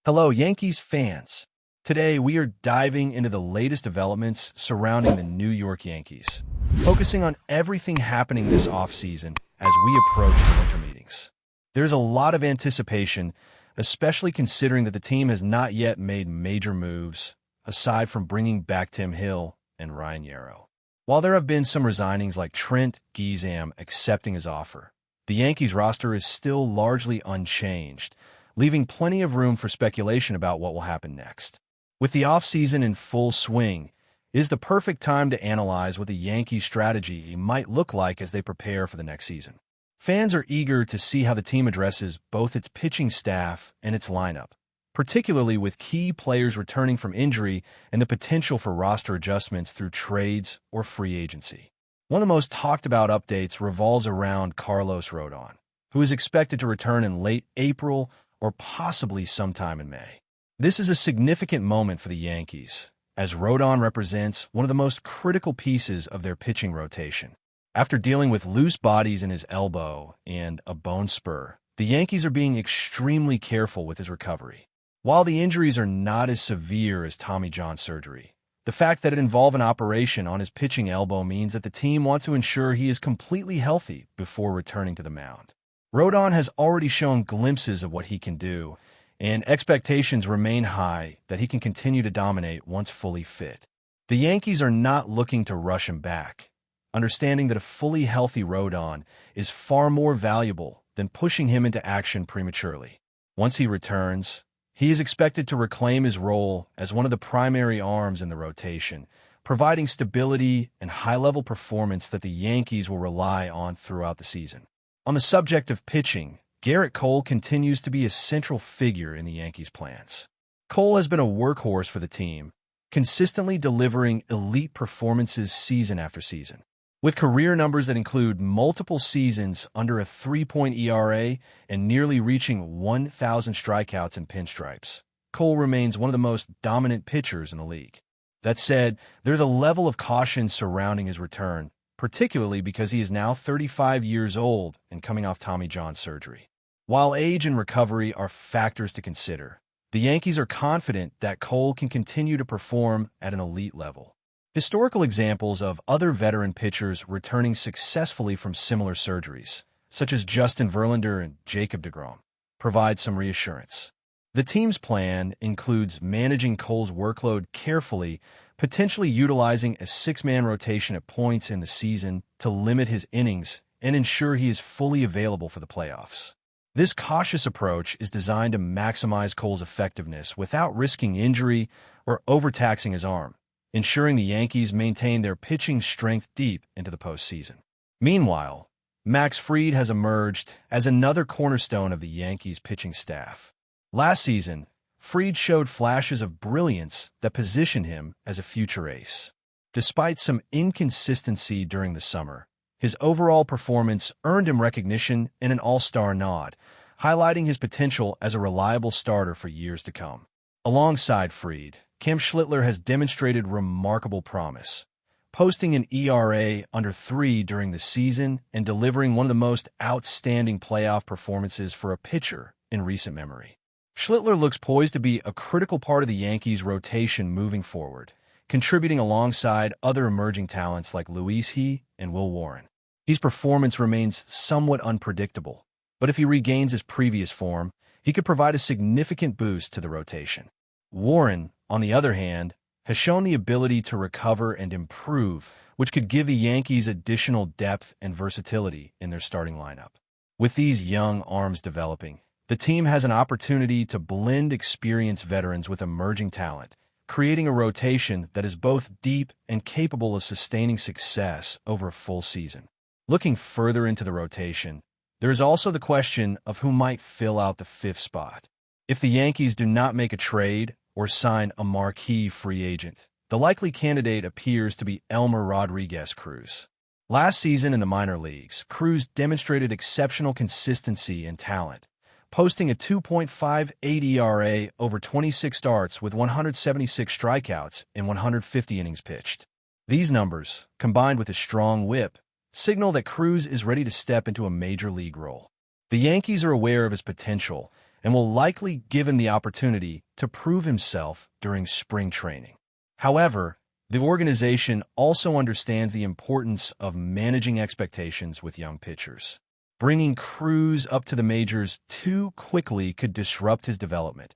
Hello, Yankees fans. Today, we are diving into the latest developments surrounding the New York Yankees, focusing on everything happening this offseason as we approach the winter meetings. There's a lot of anticipation, especially considering that the team has not yet made major moves, aside from bringing back Tim Hill and Ryan Yarrow. While there have been some resignings like Trent Gizam accepting his offer, the Yankees roster is still largely unchanged, leaving plenty of room for speculation about what will happen next. With the offseason in full swing, it is the perfect time to analyze what the Yankees' strategy might look like as they prepare for the next season. Fans are eager to see how the team addresses both its pitching staff and its lineup, particularly with key players returning from injury and the potential for roster adjustments through trades or free agency. One of the most talked about updates revolves around Carlos Rodon, who is expected to return in late April or possibly sometime in May. This is a significant moment for the Yankees, as Rodon represents one of the most critical pieces of their pitching rotation. After dealing with loose bodies in his elbow and a bone spur, the Yankees are being extremely careful with his recovery. While the injuries are not as severe as Tommy John surgery, the fact that it involved an operation on his pitching elbow means that the team wants to ensure he is completely healthy before returning to the mound. Rodon has already shown glimpses of what he can do, and expectations remain high that he can continue to dominate once fully fit. The Yankees are not looking to rush him back, understanding that a fully healthy Rodon is far more valuable than pushing him into action prematurely. Once he returns, he is expected to reclaim his role as one of the primary arms in the rotation, providing stability and high-level performance that the Yankees will rely on throughout the season. On the subject of pitching, Gerrit Cole continues to be a central figure in the Yankees' plans. Cole has been a workhorse for the team, consistently delivering elite performances season after season. With career numbers that include multiple seasons under a 3.0 ERA and nearly reaching 1,000 strikeouts and pinstripes, Cole remains one of the most dominant pitchers in the league. That said, there's a level of caution surrounding his return, particularly because he is now 35 years old and coming off Tommy John surgery. While age and recovery are factors to consider, the Yankees are confident that Cole can continue to perform at an elite level. Historical examples of other veteran pitchers returning successfully from similar surgeries, such as Justin Verlander and Jacob deGrom, provide some reassurance. The team's plan includes managing Cole's workload carefully, potentially utilizing a six-man rotation at points in the season to limit his innings and ensure he is fully available for the playoffs. This cautious approach is designed to maximize Cole's effectiveness without risking injury or overtaxing his arm, ensuring the Yankees maintain their pitching strength deep into the postseason. Meanwhile, Max Fried has emerged as another cornerstone of the Yankees' pitching staff. Last season, Fried showed flashes of brilliance that positioned him as a future ace. Despite some inconsistency during the summer, his overall performance earned him recognition and an all-star nod, highlighting his potential as a reliable starter for years to come. Alongside Fried, Cam Schlittler has demonstrated remarkable promise, posting an ERA under 3 during the season and delivering one of the most outstanding playoff performances for a pitcher in recent memory. Schlittler looks poised to be a critical part of the Yankees' rotation moving forward, contributing alongside other emerging talents like Luis He and Will Warren. His performance remains somewhat unpredictable, but if he regains his previous form, he could provide a significant boost to the rotation. Warren, on the other hand, has shown the ability to recover and improve, which could give the Yankees additional depth and versatility in their starting lineup. With these young arms developing, the team has an opportunity to blend experienced veterans with emerging talent, creating a rotation that is both deep and capable of sustaining success over a full season. Looking further into the rotation, there is also the question of who might fill out the fifth spot. If the Yankees do not make a trade or sign a marquee free agent, the likely candidate appears to be Elmer Rodriguez Cruz. Last season in the minor leagues, Cruz demonstrated exceptional consistency and talent, posting a 2.58 ERA over 26 starts with 176 strikeouts in 150 innings pitched. These numbers, combined with a strong whip, signal that Cruz is ready to step into a major league role. The Yankees are aware of his potential and will likely give him the opportunity to prove himself during spring training. However, the organization also understands the importance of managing expectations with young pitchers. Bringing Cruz up to the majors too quickly could disrupt his development,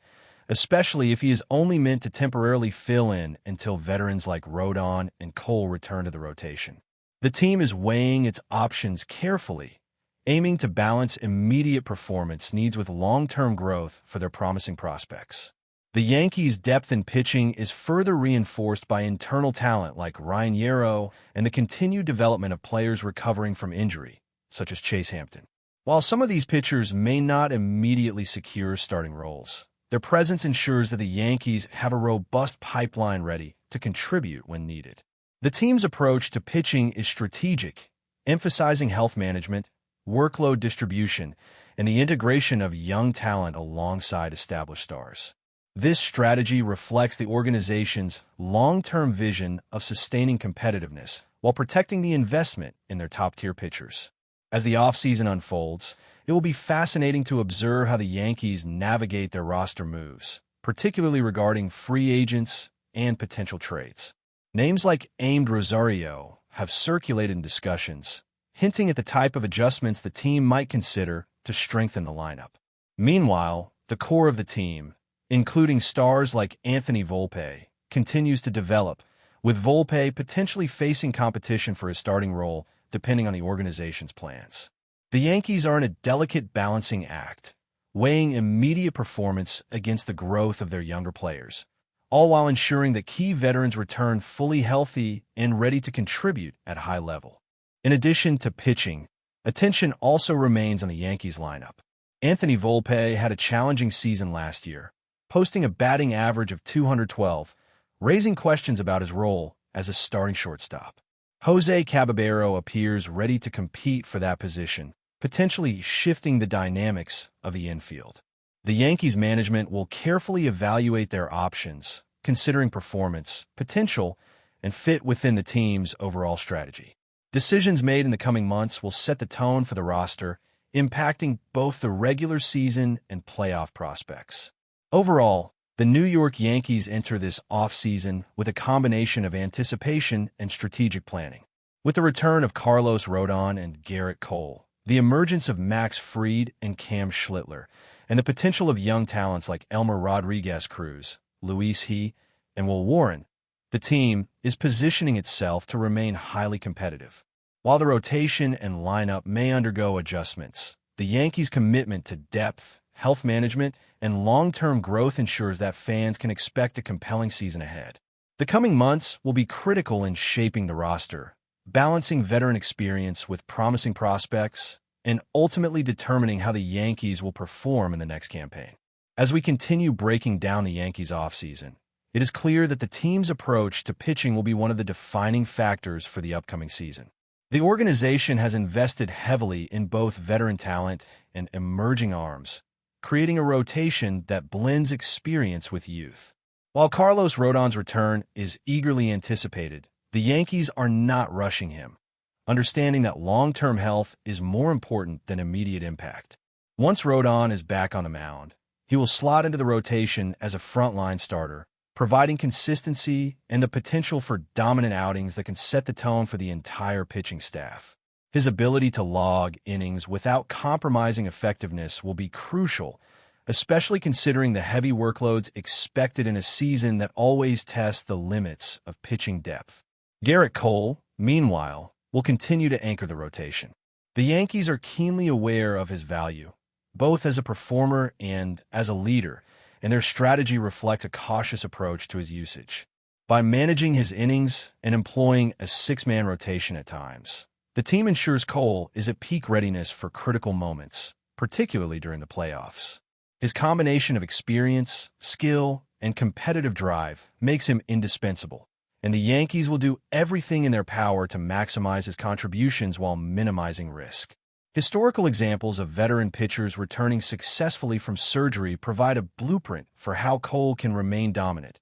especially if he is only meant to temporarily fill in until veterans like Rodon and Cole return to the rotation. The team is weighing its options carefully, aiming to balance immediate performance needs with long-term growth for their promising prospects. The Yankees' depth in pitching is further reinforced by internal talent like Ryan Yarrow and the continued development of players recovering from injury, such as Chase Hampton. While some of these pitchers may not immediately secure starting roles, their presence ensures that the Yankees have a robust pipeline ready to contribute when needed. The team's approach to pitching is strategic, emphasizing health management, workload distribution, and the integration of young talent alongside established stars. This strategy reflects the organization's long-term vision of sustaining competitiveness while protecting the investment in their top-tier pitchers. As the offseason unfolds, it will be fascinating to observe how the Yankees navigate their roster moves, particularly regarding free agents and potential trades. Names like Amed Rosario have circulated in discussions, hinting at the type of adjustments the team might consider to strengthen the lineup. Meanwhile, the core of the team, including stars like Anthony Volpe, continues to develop, with Volpe potentially facing competition for his starting role depending on the organization's plans. The Yankees are in a delicate balancing act, weighing immediate performance against the growth of their younger players, all while ensuring that key veterans return fully healthy and ready to contribute at a high level. In addition to pitching, attention also remains on the Yankees lineup. Anthony Volpe had a challenging season last year, posting a batting average of .212, raising questions about his role as a starting shortstop. Jose Caballero appears ready to compete for that position, potentially shifting the dynamics of the infield. The Yankees management will carefully evaluate their options, considering performance, potential, and fit within the team's overall strategy. Decisions made in the coming months will set the tone for the roster, impacting both the regular season and playoff prospects. Overall, the New York Yankees enter this offseason with a combination of anticipation and strategic planning. With the return of Carlos Rodon and Gerrit Cole, the emergence of Max Fried and Cam Schlittler, and the potential of young talents like Elmer Rodriguez Cruz, Luis He, and Will Warren, the team is positioning itself to remain highly competitive. While the rotation and lineup may undergo adjustments, the Yankees' commitment to depth, health management, and long-term growth ensures that fans can expect a compelling season ahead. The coming months will be critical in shaping the roster, balancing veteran experience with promising prospects, and ultimately determining how the Yankees will perform in the next campaign. As we continue breaking down the Yankees' offseason, it is clear that the team's approach to pitching will be one of the defining factors for the upcoming season. The organization has invested heavily in both veteran talent and emerging arms, creating a rotation that blends experience with youth. While Carlos Rodon's return is eagerly anticipated, the Yankees are not rushing him, understanding that long-term health is more important than immediate impact. Once Rodon is back on the mound, he will slot into the rotation as a frontline starter, providing consistency and the potential for dominant outings that can set the tone for the entire pitching staff. His ability to log innings without compromising effectiveness will be crucial, especially considering the heavy workloads expected in a season that always tests the limits of pitching depth. Gerrit Cole, meanwhile, will continue to anchor the rotation. The Yankees are keenly aware of his value, both as a performer and as a leader, and their strategy reflects a cautious approach to his usage. By managing his innings and employing a six-man rotation at times, the team ensures Cole is at peak readiness for critical moments, particularly during the playoffs. His combination of experience, skill, and competitive drive makes him indispensable, and the Yankees will do everything in their power to maximize his contributions while minimizing risk. Historical examples of veteran pitchers returning successfully from surgery provide a blueprint for how Cole can remain dominant,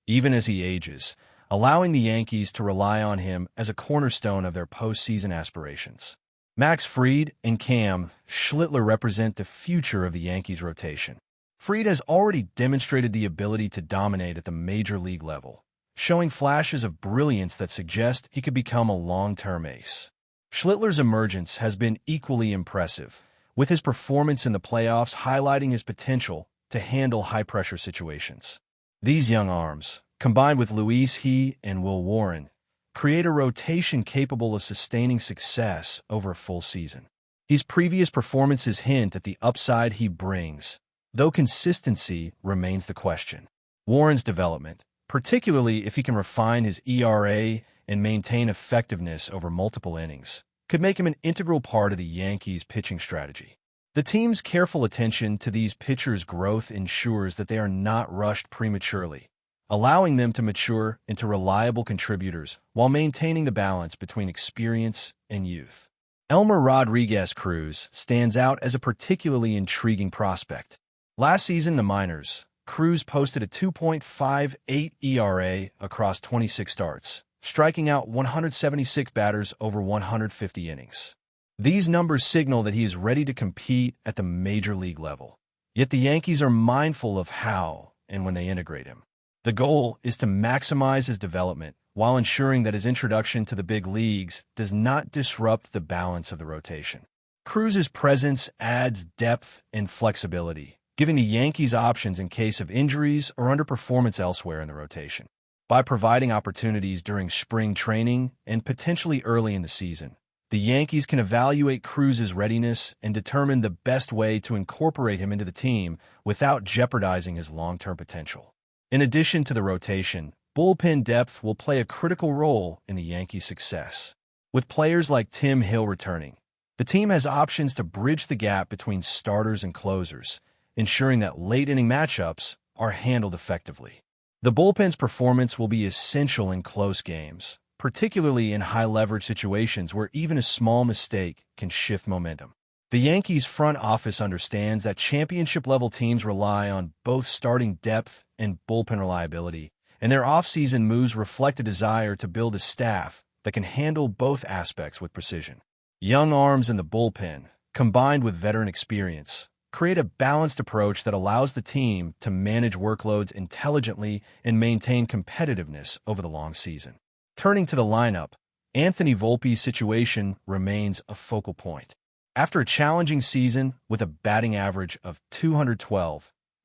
even as he ages, allowing the Yankees to rely on him as a cornerstone of their postseason aspirations. Max Fried and Cam Schlittler represent the future of the Yankees rotation. Fried has already demonstrated the ability to dominate at the major league level, showing flashes of brilliance that suggest he could become a long-term ace. Schlittler's emergence has been equally impressive, with his performance in the playoffs highlighting his potential to handle high-pressure situations. These young arms, combined with Luis He and Will Warren, create a rotation capable of sustaining success over a full season. His previous performances hint at the upside he brings, though consistency remains the question. Warren's development, particularly if he can refine his ERA and maintain effectiveness over multiple innings, could make him an integral part of the Yankees' pitching strategy. The team's careful attention to these pitchers' growth ensures that they are not rushed prematurely, allowing them to mature into reliable contributors while maintaining the balance between experience and youth. Elmer Rodriguez Cruz stands out as a particularly intriguing prospect. Last season in the minors, Cruz posted a 2.58 ERA across 26 starts, striking out 176 batters over 150 innings. These numbers signal that he is ready to compete at the major league level. Yet the Yankees are mindful of how and when they integrate him. The goal is to maximize his development while ensuring that his introduction to the big leagues does not disrupt the balance of the rotation. Cruz's presence adds depth and flexibility, giving the Yankees options in case of injuries or underperformance elsewhere in the rotation. By providing opportunities during spring training and potentially early in the season, the Yankees can evaluate Cruz's readiness and determine the best way to incorporate him into the team without jeopardizing his long-term potential. In addition to the rotation, bullpen depth will play a critical role in the Yankees' success. With players like Tim Hill returning, the team has options to bridge the gap between starters and closers, ensuring that late-inning matchups are handled effectively. The bullpen's performance will be essential in close games, particularly in high-leverage situations where even a small mistake can shift momentum. The Yankees' front office understands that championship-level teams rely on both starting depth and bullpen reliability, and their offseason moves reflect a desire to build a staff that can handle both aspects with precision. Young arms in the bullpen, combined with veteran experience, create a balanced approach that allows the team to manage workloads intelligently and maintain competitiveness over the long season. Turning to the lineup, Anthony Volpe's situation remains a focal point. After a challenging season with a batting average of .212,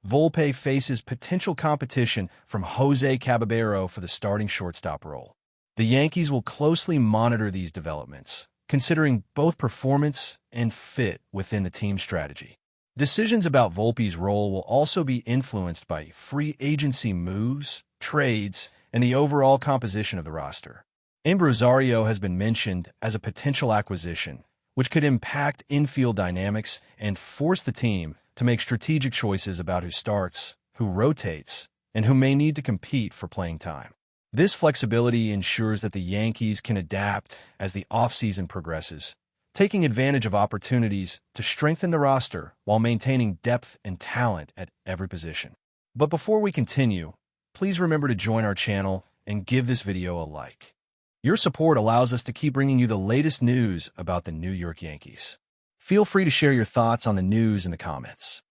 Volpe faces potential competition from Jose Caballero for the starting shortstop role. The Yankees will closely monitor these developments, considering both performance and fit within the team strategy. Decisions about Volpe's role will also be influenced by free agency moves, trades, and the overall composition of the roster. Rosario has been mentioned as a potential acquisition, which could impact infield dynamics and force the team to make strategic choices about who starts, who rotates, and who may need to compete for playing time. This flexibility ensures that the Yankees can adapt as the offseason progresses, taking advantage of opportunities to strengthen the roster while maintaining depth and talent at every position. But before we continue, please remember to join our channel and give this video a like. Your support allows us to keep bringing you the latest news about the New York Yankees. Feel free to share your thoughts on the news in the comments.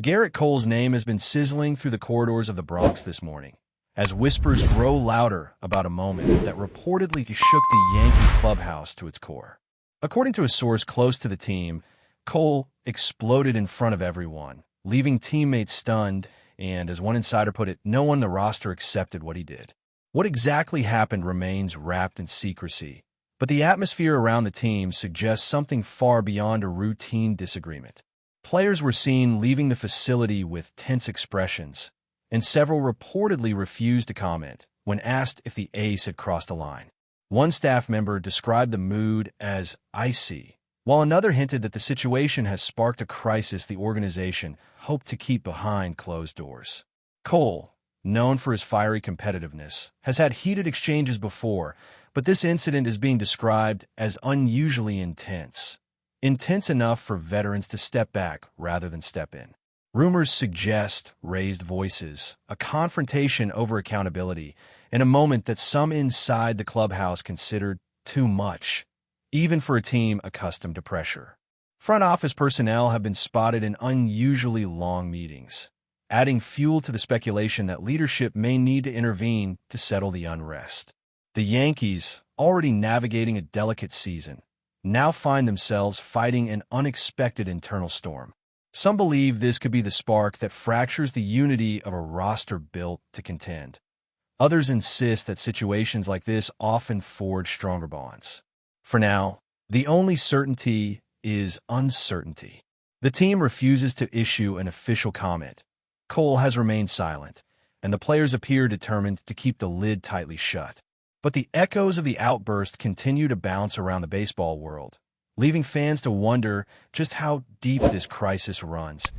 Gerrit Cole's name has been sizzling through the corridors of the Bronx this morning, as whispers grow louder about a moment that reportedly shook the Yankees clubhouse to its core. According to a source close to the team, Cole exploded in front of everyone, leaving teammates stunned, and, as one insider put it, no one on the roster accepted what he did. What exactly happened remains wrapped in secrecy, but the atmosphere around the team suggests something far beyond a routine disagreement. Players were seen leaving the facility with tense expressions, and several reportedly refused to comment when asked if the ace had crossed a line. One staff member described the mood as icy, while another hinted that the situation has sparked a crisis the organization hoped to keep behind closed doors. Cole, known for his fiery competitiveness, has had heated exchanges before, but this incident is being described as unusually intense. Intense enough for veterans to step back rather than step in. Rumors suggest raised voices, a confrontation over accountability, and a moment that some inside the clubhouse considered too much, even for a team accustomed to pressure. Front office personnel have been spotted in unusually long meetings, adding fuel to the speculation that leadership may need to intervene to settle the unrest. The Yankees, already navigating a delicate season, now find themselves fighting an unexpected internal storm. Some believe this could be the spark that fractures the unity of a roster built to contend. Others insist that situations like this often forge stronger bonds. For now, the only certainty is uncertainty. The team refuses to issue an official comment. Cole has remained silent, and the players appear determined to keep the lid tightly shut. But the echoes of the outburst continue to bounce around the baseball world, leaving fans to wonder just how deep this crisis runs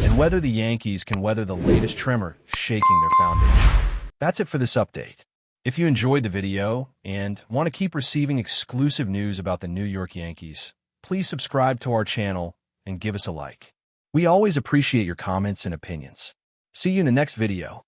and whether the Yankees can weather the latest tremor shaking their foundation. That's it for this update. If you enjoyed the video and want to keep receiving exclusive news about the New York Yankees, please subscribe to our channel and give us a like. We always appreciate your comments and opinions. See you in the next video.